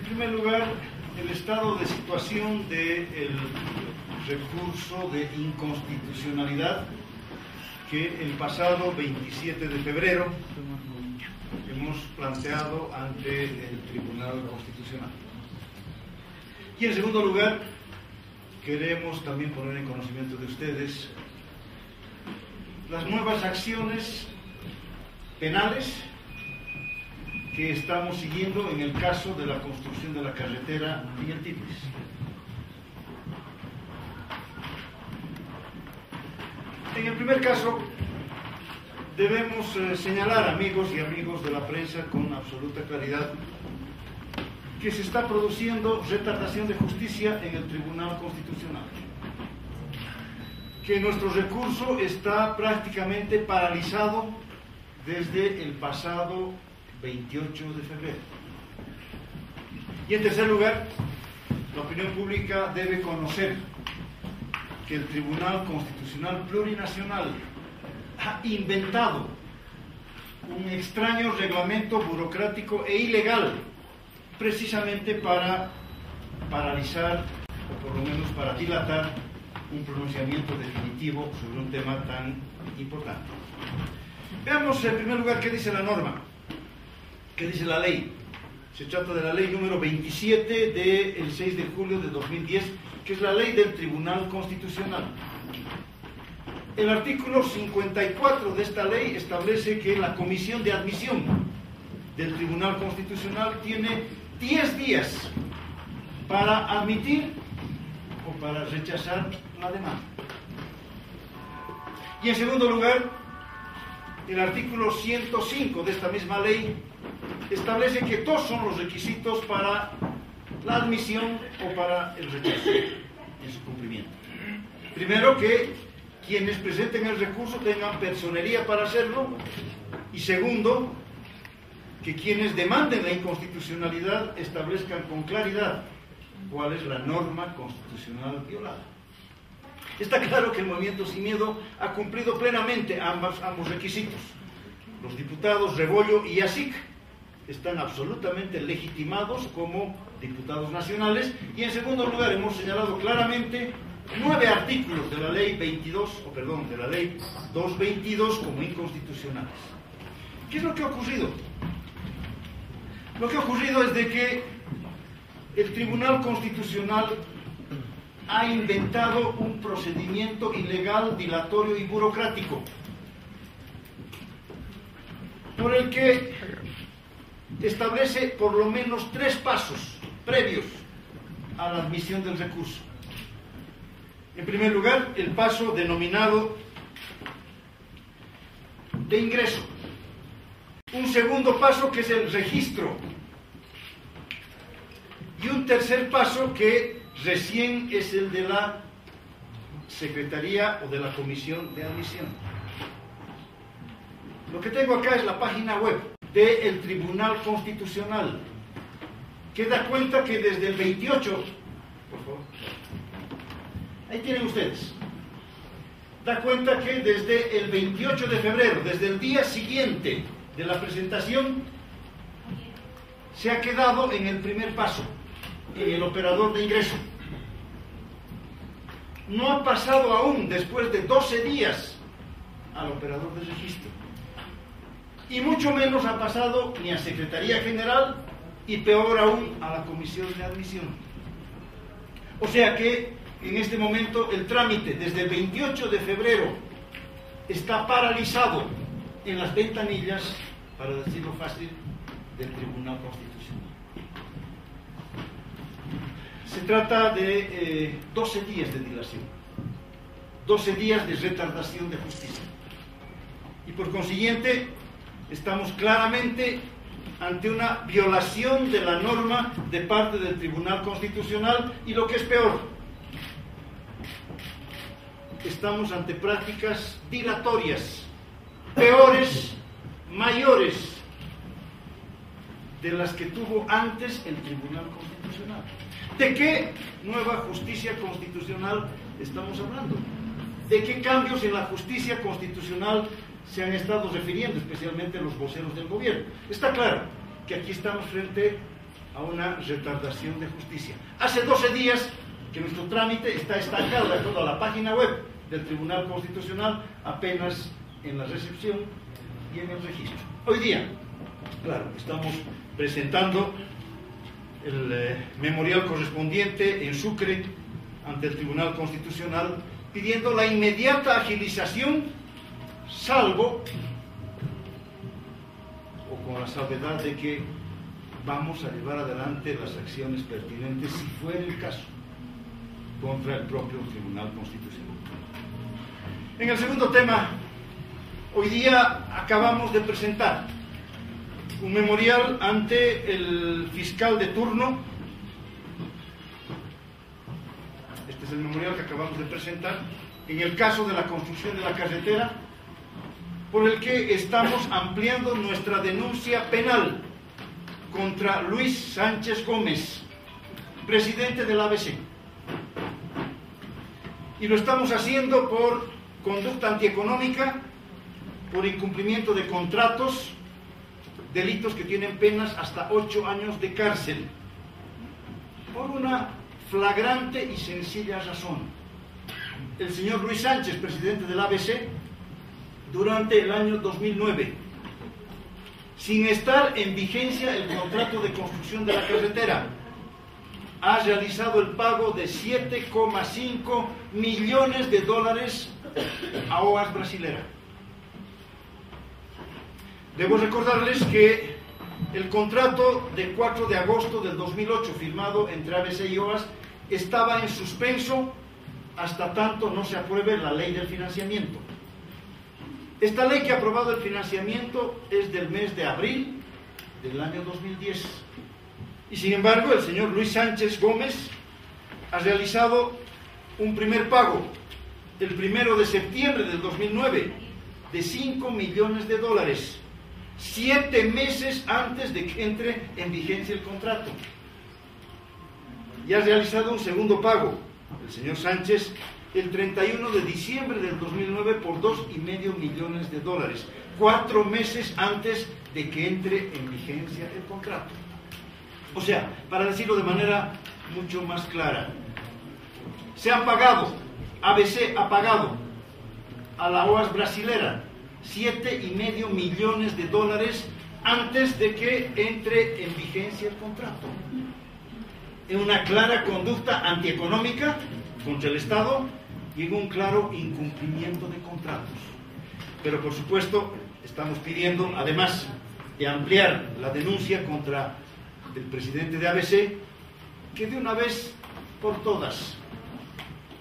primer lugar, el estado de situación del recurso de inconstitucionalidad que el pasado 27 de febrero hemos planteado ante el Tribunal Constitucional. Y en segundo lugar, queremos también poner en conocimiento de ustedes las nuevas acciones penales que estamos siguiendo en el caso de la construcción de la carretera Viña-Tigris. En el primer caso, debemos señalar, amigos y amigos de la prensa, con absoluta claridad, que se está produciendo retardación de justicia en el Tribunal Constitucional, que nuestro recurso está prácticamente paralizado desde el pasado 28 de febrero. Y en tercer lugar, la opinión pública debe conocer que el Tribunal Constitucional Plurinacional ha inventado un extraño reglamento burocrático e ilegal precisamente para paralizar, o por lo menos para dilatar, un pronunciamiento definitivo sobre un tema tan importante. Veamos en primer lugar qué dice la norma, qué dice la ley. Se trata de la ley número 27 del 6 de julio de 2010, que es la ley del Tribunal Constitucional. El artículo 54 de esta ley establece que la Comisión de Admisión del Tribunal Constitucional tiene 10 días para admitir o para rechazar la demanda. Y en segundo lugar, el artículo 105 de esta misma ley establece que dos son los requisitos para la admisión o para el rechazo en su cumplimiento. Primero, que quienes presenten el recurso tengan personería para hacerlo, y segundo, que quienes demanden la inconstitucionalidad establezcan con claridad cuál es la norma constitucional violada. Está claro que el Movimiento Sin Miedo ha cumplido plenamente ambos requisitos. Los diputados Rebollo y Asic están absolutamente legitimados como diputados nacionales, y en segundo lugar hemos señalado claramente 9 artículos de la ley 222 como inconstitucionales. ¿Qué es lo que ha ocurrido? Lo que ha ocurrido es de que el Tribunal Constitucional ha inventado un procedimiento ilegal, dilatorio y burocrático, por el que establece por lo menos 3 pasos previos a la admisión del recurso. En primer lugar, el paso denominado de ingreso. Un segundo paso, que es el registro. Y un tercer paso, que recién es el de la Secretaría o de la Comisión de Admisión. Lo que tengo acá es la página web del Tribunal Constitucional, que da cuenta que desde el 28, por favor, ahí tienen ustedes, da cuenta que desde el 28 de febrero, desde el día siguiente de la presentación, se ha quedado en el primer paso, en el operador de ingreso. No ha pasado aún, después de 12 días, al operador de registro. Y mucho menos ha pasado ni a Secretaría General, y peor aún a la Comisión de Admisión. O sea que en este momento el trámite desde el 28 de febrero está paralizado en las ventanillas, para decirlo fácil, del Tribunal Constitucional. Se trata de 12 días de dilación, 12 días de retardación de justicia. Y por consiguiente, estamos claramente ante una violación de la norma de parte del Tribunal Constitucional, y lo que es peor, estamos ante prácticas dilatorias, peores, mayores de las que tuvo antes el Tribunal Constitucional. ¿De qué nueva justicia constitucional estamos hablando? ¿De qué cambios en la justicia constitucional se han estado refiriendo, especialmente los voceros del gobierno? Está claro que aquí estamos frente a una retardación de justicia. Hace 12 días que nuestro trámite está estancado de acuerdo a la página web del Tribunal Constitucional, apenas en la recepción y en el registro. Hoy día, claro, estamos presentando el memorial correspondiente en Sucre ante el Tribunal Constitucional, pidiendo la inmediata agilización, salvo, o con la salvedad de que vamos a llevar adelante las acciones pertinentes, si fuera el caso, contra el propio Tribunal Constitucional. En el segundo tema, hoy día acabamos de presentar un memorial ante el fiscal de turno. Este es el memorial que acabamos de presentar en el caso de la construcción de la carretera, por el que estamos ampliando nuestra denuncia penal contra Luis Sánchez Gómez, presidente del ABC. Y lo estamos haciendo por conducta antieconómica, por incumplimiento de contratos, delitos que tienen penas hasta 8 años de cárcel, por una flagrante y sencilla razón. El señor Luis Sánchez, presidente del ABC, durante el año 2009, sin estar en vigencia el contrato de construcción de la carretera, ha realizado el pago de 7,5 millones de dólares a OAS Brasilera. Debo recordarles que el contrato de 4 de agosto del 2008 firmado entre ABC y OAS estaba en suspenso hasta tanto no se apruebe la ley del financiamiento. Esta ley que ha aprobado el financiamiento es del mes de abril del año 2010. Y sin embargo, el señor Luis Sánchez Gómez ha realizado un primer pago, el 1 de septiembre del 2009, de 5 millones de dólares, 7 meses antes de que entre en vigencia el contrato. Y ha realizado un segundo pago, el señor Sánchez, el 31 de diciembre del 2009 por 2,5 millones de dólares, 4 meses antes de que entre en vigencia el contrato. O sea, para decirlo de manera mucho más clara, se han pagado, ABC ha pagado a la OAS Brasilera 7,5 millones de dólares antes de que entre en vigencia el contrato. En una clara conducta antieconómica contra el Estado y en un claro incumplimiento de contratos. Pero por supuesto estamos pidiendo, además de ampliar la denuncia contra el presidente de ABC, que de una vez por todas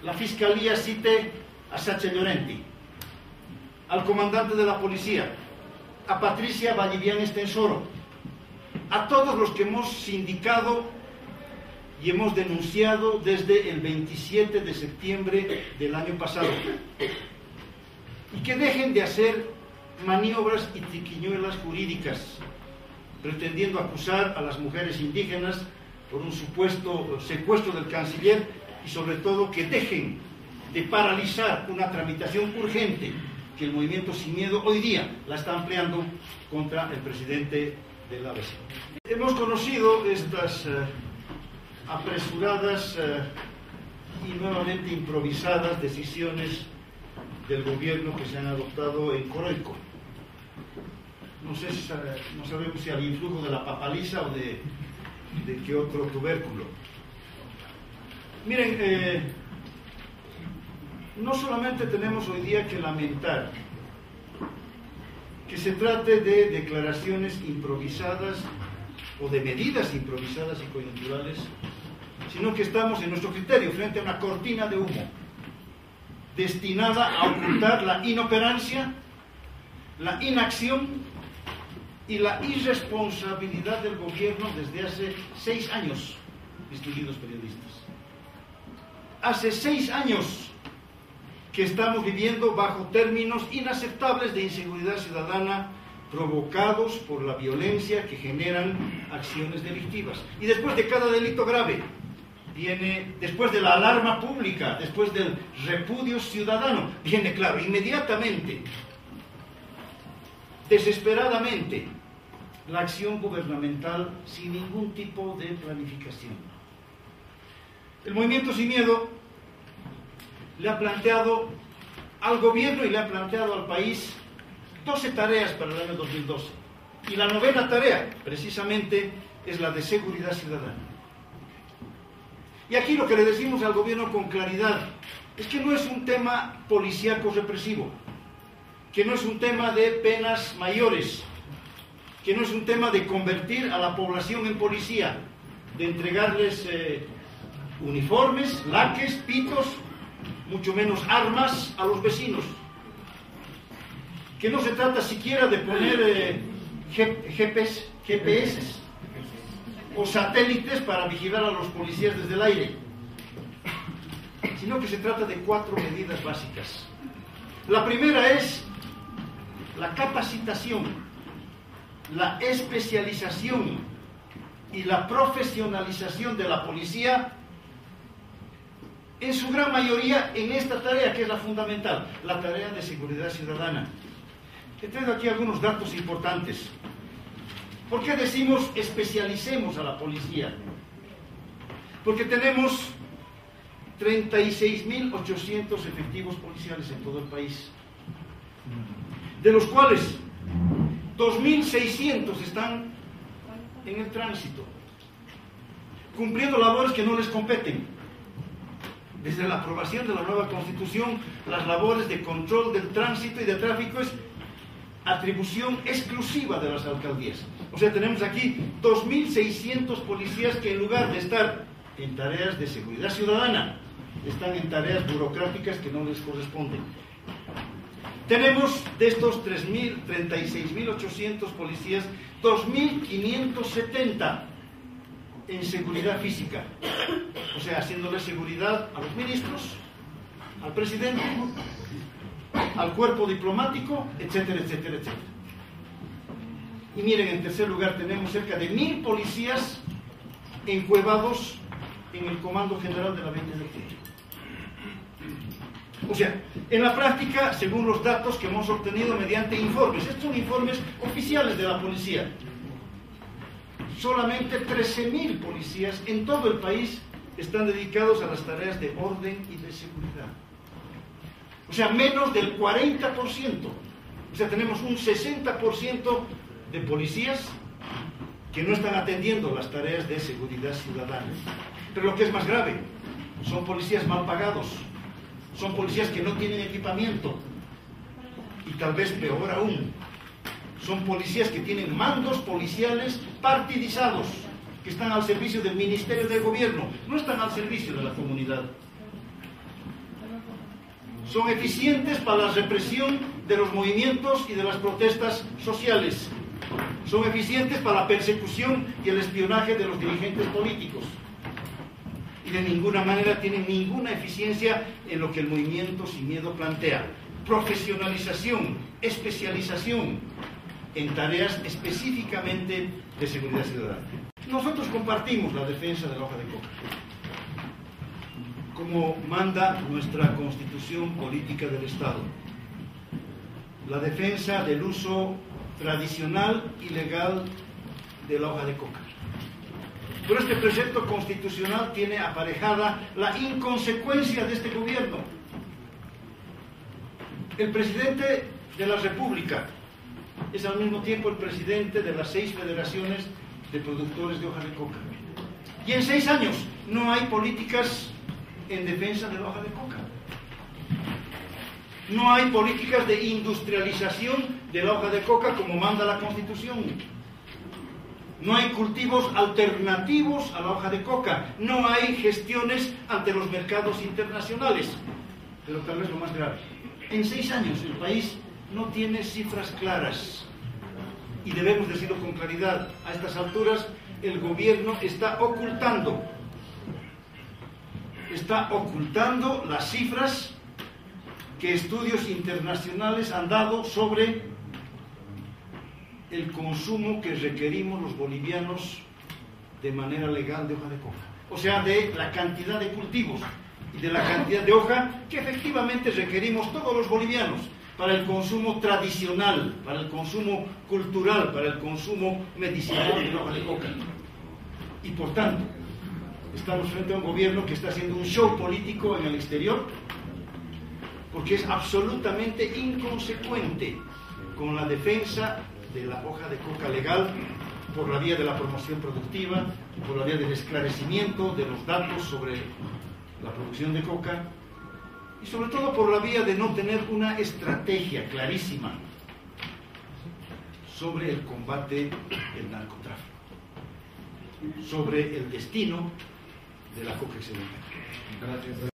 la Fiscalía cite a Sacha Llorenti, al comandante de la policía, a Patricia Vallivian Estensoro, a todos los que hemos sindicado y hemos denunciado desde el 27 de septiembre del año pasado, y que dejen de hacer maniobras y triquiñuelas jurídicas, pretendiendo acusar a las mujeres indígenas por un supuesto secuestro del canciller, y sobre todo que dejen de paralizar una tramitación urgente que el Movimiento Sin Miedo hoy día la está ampliando contra el presidente del ABC. Hemos conocido estas apresuradas y nuevamente improvisadas decisiones del gobierno que se han adoptado en Coroico. No sabemos si al influjo de la papaliza o de qué otro tubérculo. Miren, no solamente tenemos hoy día que lamentar que se trate de declaraciones improvisadas o de medidas improvisadas y coyunturales, sino que estamos en nuestro criterio frente a una cortina de humo destinada a ocultar la inoperancia, la inacción y la irresponsabilidad del gobierno desde hace 6 años, distinguidos periodistas. Hace 6 años que estamos viviendo bajo términos inaceptables de inseguridad ciudadana provocados por la violencia que generan acciones delictivas. Y después de cada delito grave, después de la alarma pública, después del repudio ciudadano, viene, claro, inmediatamente, desesperadamente, la acción gubernamental sin ningún tipo de planificación. El Movimiento Sin Miedo le ha planteado al gobierno y le ha planteado al país 12 tareas para el año 2012. Y la 9ª tarea, precisamente, es la de seguridad ciudadana. Y aquí lo que le decimos al gobierno con claridad es que no es un tema policíaco represivo, que no es un tema de penas mayores, que no es un tema de convertir a la población en policía, de entregarles uniformes, laques, pitos, mucho menos armas a los vecinos, que no se trata siquiera de poner GPS o satélites para vigilar a los policías desde el aire, sino que se trata de 4 medidas básicas. La primera es la capacitación, la especialización y la profesionalización de la policía, en su gran mayoría en esta tarea que es la fundamental, la tarea de seguridad ciudadana. He traído aquí algunos datos importantes. ¿Por qué decimos especialicemos a la policía? Porque tenemos 36.800 efectivos policiales en todo el país, de los cuales 2.600 están en el tránsito, cumpliendo labores que no les competen. Desde la aprobación de la nueva Constitución, las labores de control del tránsito y de tráfico es atribución exclusiva de las alcaldías. O sea, tenemos aquí 2.600 policías que en lugar de estar en tareas de seguridad ciudadana, están en tareas burocráticas que no les corresponden. Tenemos de estos 36.800 policías, 2.570 en seguridad física, o sea, haciéndole seguridad a los ministros, al presidente, al cuerpo diplomático, etcétera, etcétera, etcétera. Y miren, en tercer lugar tenemos cerca de 1.000 policías encuevados en el Comando General de la 20 de octubre. O sea, en la práctica, según los datos que hemos obtenido mediante informes, estos son informes oficiales de la policía, solamente 13.000 policías en todo el país están dedicados a las tareas de orden y de seguridad. O sea, menos del 40%. O sea, tenemos un 60% de policías que no están atendiendo las tareas de seguridad ciudadana. Pero lo que es más grave, son policías mal pagados, son policías que no tienen equipamiento, y tal vez peor aún, son policías que tienen mandos policiales partidizados, que están al servicio del Ministerio del Gobierno, no están al servicio de la comunidad. Son eficientes para la represión de los movimientos y de las protestas sociales. Son eficientes para la persecución y el espionaje de los dirigentes políticos. Y de ninguna manera tienen ninguna eficiencia en lo que el Movimiento Sin Miedo plantea: profesionalización, especialización en tareas específicamente de seguridad ciudadana. Nosotros compartimos la defensa de la hoja de coca, como manda nuestra Constitución Política del Estado, la defensa del uso tradicional y legal de la hoja de coca. Pero este precepto constitucional tiene aparejada la inconsecuencia de este gobierno. El presidente de la República es al mismo tiempo el presidente de las 6 federaciones de productores de hoja de coca. Y en 6 años no hay políticas en defensa de la hoja de coca. No hay políticas de industrialización de la hoja de coca como manda la Constitución. No hay cultivos alternativos a la hoja de coca. No hay gestiones ante los mercados internacionales. Pero tal vez lo más grave, en 6 años el país no tiene cifras claras. Y debemos decirlo con claridad, a estas alturas el gobierno está ocultando las cifras que estudios internacionales han dado sobre el consumo que requerimos los bolivianos de manera legal de hoja de coca. O sea, de la cantidad de cultivos y de la cantidad de hoja que efectivamente requerimos todos los bolivianos para el consumo tradicional, para el consumo cultural, para el consumo medicinal de la hoja de coca. Y por tanto, estamos frente a un gobierno que está haciendo un show político en el exterior, porque es absolutamente inconsecuente con la defensa de la hoja de coca legal por la vía de la promoción productiva, por la vía del esclarecimiento de los datos sobre la producción de coca y sobre todo por la vía de no tener una estrategia clarísima sobre el combate del narcotráfico, sobre el destino de la coca excelente. Gracias.